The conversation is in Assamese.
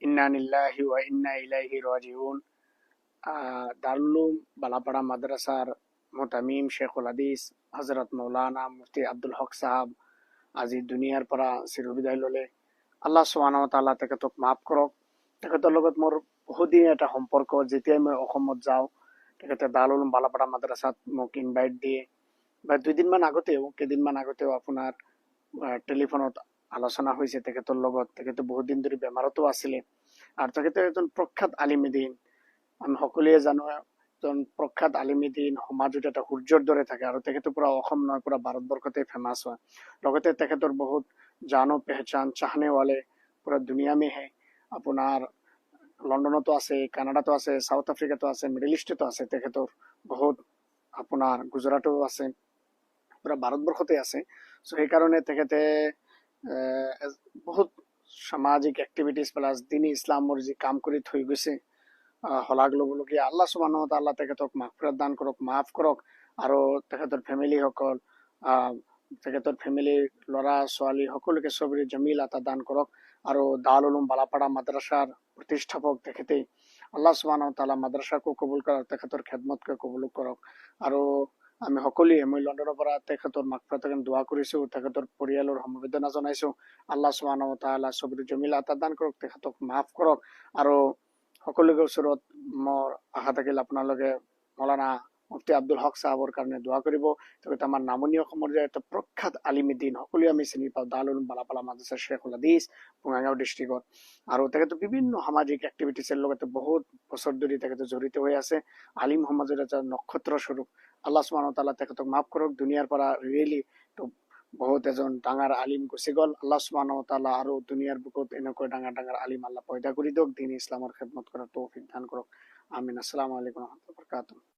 ইন্না লিল্লাহি ওয়া ইন্না ইলাইহি রাজিউন। দারুল বালাপাড়া মাদ্রাসার মোতামিম শেখুল হাদিস হজরত মৌলানা মুফতি আব্দুল হক সাহাব আজি দুনিয়াৰ পৰা চিৰবিদায় ললে। আল্লাহ সুবহানাহু ওয়া তাআলা তেখেতক মাফ কৰক। তেখেতৰ লগত মোৰ বহুদিন এটা সম্পৰ্ক। যেতিয়াই মই অসমত যাওঁ তেখেতে দাৰুল বালাপাড়া মাদ্ৰাসাত মোক ইনভাইট দিয়ে, বা কেইদিনমান আগতেও আপোনাৰ টেলিফোনত আলোচনা হৈছে তেখেতৰ লগত। তেখেতে বহুত দিন ধৰি বেমাৰতো আছিলে, আৰু তেখেতে এজন প্ৰখ্যাত আলিম দিন। আমি সকলোৱে জানো এজন প্ৰখ্যাত আলিম দিন সমাজত এটা সূৰ্যৰ দৰে থাকে, আৰু তেখেতে পুৰা অসম নহয় পুৰা ভাৰতবৰ্ষতে ফেমাছ হয়। লগতে তেখেতৰ বহুত জানো পেহচান চাহনে वाले পুৰা দুনিয়া মে হে। আপোনাৰ লণ্ডনতো আছে, কানাডাতো আছে, সাউথ আফ্ৰিকাতো আছে, মিডল ইষ্টতো আছে তেখেতৰ বহুত। আপোনাৰ গুজৰাটো আছে, পুৰা ভাৰতবৰ্ষতে আছে। চ' সেইকাৰণে তেখেতে বহুত সামাজিক এক্টিভিটিজ প্লাছ দিনী ইছলামৰ যি কাম কৰি থৈ গৈছে, শলাগ ল'বলগীয়া। আল্লাহ সুবহানাহু ওয়া তাআলা তেখেতক মাগফিৰাত দান কৰক, মাফ কৰক, আৰু তেখেতৰ ফেমিলিসকল, তেখেতৰ ফেমিলিৰ ল'ৰা ছোৱালী সকলোকে সবৰে জমিল আতা দান কৰক। আৰু দাৰুল উলুম বালাপাড়া মাদ্ৰাসাৰ প্ৰতিষ্ঠাপক তেখেতেই। আল্লাহ সুবহানাহু ওয়া তাআলা মাদ্ৰাসাকো কবুল কৰক, তেখেতৰ খেদমতকে কবুল কৰক। আৰু আমি সকলোৱে, মই লণ্ডনৰ পৰা তেখেতৰ মাগফিৰাতৰ কাৰণে দোৱা কৰিছো, তেখেতৰ পৰিয়ালৰ সমবেদনা জনাইছো। আল্লাহ সুবহানাহু ওয়া তাআলা সবৰে জমিল আতা দান কৰক, তেখেতক মাফ কৰক। আৰু সকলোকে ওচৰত মোৰ আশা থাকিল আপোনালোকে মৌলানা মুফতি আব্দুল হক সাহাবৰ কাৰণে দোৱা কৰিব। তেখেতে আমাৰ নামনি অসমৰ যে এটা প্ৰখ্যাত আলিম দিন, সকলোৱে আমি চিনি পাওঁ, দাৰুল উলুম বালাপাড়া মাদ্ৰাসা শেখুল হাদিস বঙাইগাঁও ডিষ্ট্ৰিক্টত। আৰু তেখেতে বিভিন্ন সামাজিক এক্টিভিটিছৰ লগতে বহুত বছৰ ধৰি তেখেতে জড়িত হৈ আছে। আলিম সমাজৰ এটা নক্ষত্ৰ স্বৰূপ। আল্লাহ সুবহানাহু ওয়া তাআলা তেখেতক মাফ কৰক। দুনিয়াৰ পৰা ৰিয়েলি বহুত এজন ডাঙৰ আলিম গুচি গ'ল। আল্লাহ সুবহানাহু ওয়া তাআলা আৰু দুনিয়াৰ বুকুত এনেকৈ ডাঙৰ ডাঙৰ আলিম আল্লাহ পয়দা কৰি দিয়ক, দিন ইছলামৰ খেদমত কৰাৰ তৌফিক দান কৰক। আমিন। আসসালামু আলাইকুম ওয়া ৰাহমাতুল্লাহি ওয়া বাৰাকাতুহু।